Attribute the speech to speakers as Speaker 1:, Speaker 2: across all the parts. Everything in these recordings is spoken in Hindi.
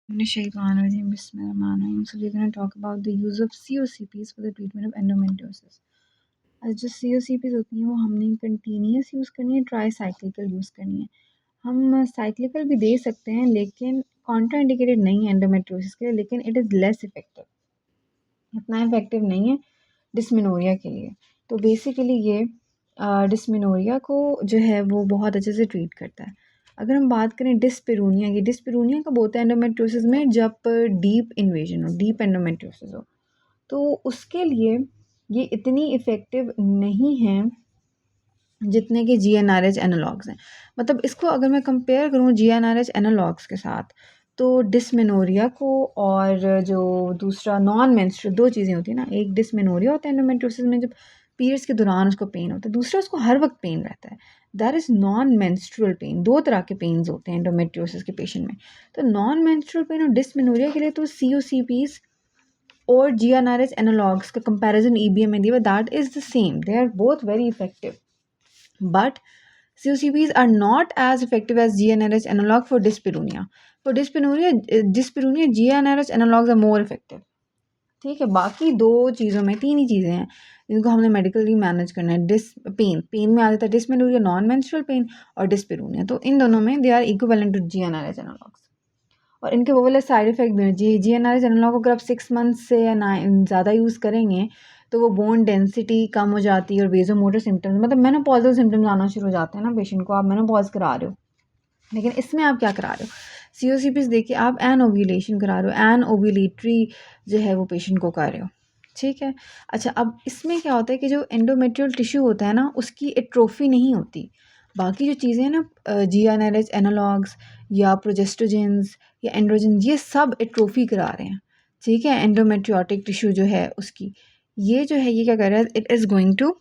Speaker 1: Bismillahirrahmanirrahim. Bismillahirrahmanirrahim. So we're going to talk about the use of COCPs for the treatment of endometriosis. जो COCPs होती हैं वो हमने कंटिन्यूस यूज़ करनी है, ट्राई साइक्लिकल यूज़ करनी है। हम साइक्लिकल भी दे सकते हैं लेकिन कॉन्ट्रा इंडिकेटेड नहीं है एंडोमेट्रियोसिस के लिए, लेकिन इट इज़ लेस इफेक्टिव, इतना इफेक्टिव नहीं है डिस्मेनोरिया के लिए। तो बेसिकली ये डिस्मेनोरिया को जो है वो बहुत अच्छे से ट्रीट करता है। अगर हम बात करें डिस्पेरूनिया की, डिस्पेरूनिया कब होता है एंडोमेट्रियोसिस में? जब डीप इन्वेजन हो, डीप एंडोमेट्रियोसिस हो, तो उसके लिए ये इतनी इफ़ेक्टिव नहीं है जितने कि GnRH एनालॉग्स हैं। मतलब इसको अगर मैं कंपेयर करूँ GnRH एनालॉग्स के साथ, तो डिस्मेनोरिया को और जो दूसरा नॉन मेंस्ट्रुअल, दो चीज़ें होती हैं ना, एक डिस्मेनोरिया होता है एंडोमेट्रियोसिस में जब पीरियड्स के दौरान उसको पेन होता है, दूसरा उसको हर वक्त पेन रहता है, that is non menstrual pen. दो तरह के पेन्स होते हैं एंडोमेट्रियोसिस के पेशेंट में। तो नॉन मेंस्ट्रुअल पेन और डिस्मेनोरिया के लिए तो COCPs और GnRH एनालॉग्स का कंपैरिजन EBM में दिया, that is the same, they are both very effective, but COCPs are not as effective as GnRH analog for dyspareunia. For dyspareunia GnRH analogs are more effective. ठीक है, बाकी दो चीज़ों में, तीन ही चीज़ें हैं जिनको हमने मेडिकली मैनेज करना है। पेन में आ जाता है डिस्मेनोरिया, नॉन मेंस्ट्रुअल पेन और डिस्पेरूनिया, तो इन दोनों में they are equivalent to GnRH analogs. और इनके वो वाले साइड इफेक्ट भी हैं। GnRH एनालॉग अगर आप 6 मंथ से या ज़्यादा यूज़ करेंगे तो वो बोन डेंसिटी कम हो जाती है और वेजोमोटर सिम्टम्स, मतलब मेनोपॉजल सिम्टम्स आना शुरू हो जाते हैं ना पेशेंट को। आप मेनोपॉज करा रहे हो, लेकिन इसमें आप क्या करा रहे हो? COCPs देखिए, आप एन ओव्यूलेशन करा रहे हो, एन ओव्यूलेटरी जो है वो पेशेंट को कर रहे हो। ठीक है। अच्छा, अब इसमें क्या होता है कि जो एंडोमेट्रियल टिश्यू होता है ना, उसकी एट्रोफी नहीं होती। बाकी जो चीज़ें हैं ना, GnRH एनालॉग्स या प्रोजेस्टोजेंस या एंड्रोजन, ये सब एट्रोफी करा रहे हैं। ठीक है, एंडोमेट्रियोटिक टिश्यू जो है उसकी, ये जो है ये क्या कर रहा है? It is going to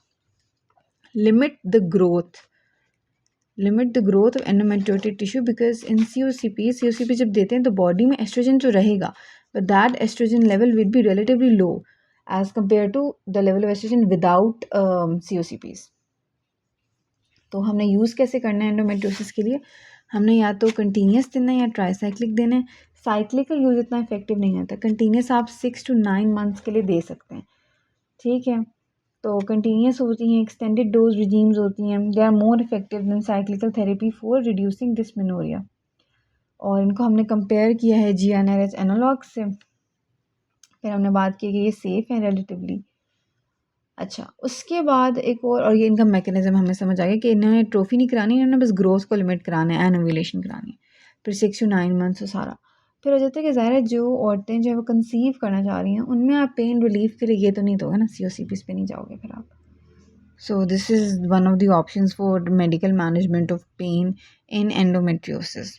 Speaker 1: limit the growth of endometriotic tissue, because in COCP जब देते हैं तो बॉडी में एस्ट्रोजन तो रहेगा, but that estrogen level will be relatively low as compared to the level of estrogen without COCPs. तो हमने यूज़ कैसे करना है एंडोमेट्रियोसिस के लिए? हमने या तो कंटिन्यूस देना है या ट्राईसाइक्लिक देना है। साइक्लिकल यूज़ इतना इफेक्टिव नहीं होता, कंटिन्यूस आप 6 to 9 मंथ्स के लिए दे सकते हैं। ठीक है, तो कंटिन्यूस होती हैं, एक्सटेंडेड डोज रिजीम्स होती हैं, they are more effective than cyclical therapy for reducing dysmenorrhea. और इनको हमने कंपेयर किया है GnRH एनालॉग से। फिर हमने बात की कि ये सेफ़ हैं रिलेटिवली। अच्छा, उसके बाद एक और ये इनका मैकेनिज्म हमें समझ आ गया कि इन्होंने ट्रोफी नहीं करानी, इन्होंने बस ग्रोथ को लिमिट कराना है, एनोव्यूलेशन करानी है। फिर 6 to 9 मंथ्स सारा। फिर हो जाता है कि ज़ाहिर है जो औरतें जो है वो कंसीव करना चाह रही हैं, उनमें आप पेन रिलीफ के लिए ये तो नहीं दोगे ना, COCPs पे नहीं जाओगे फिर आप। So this is one of the options for medical management of pain in endometriosis.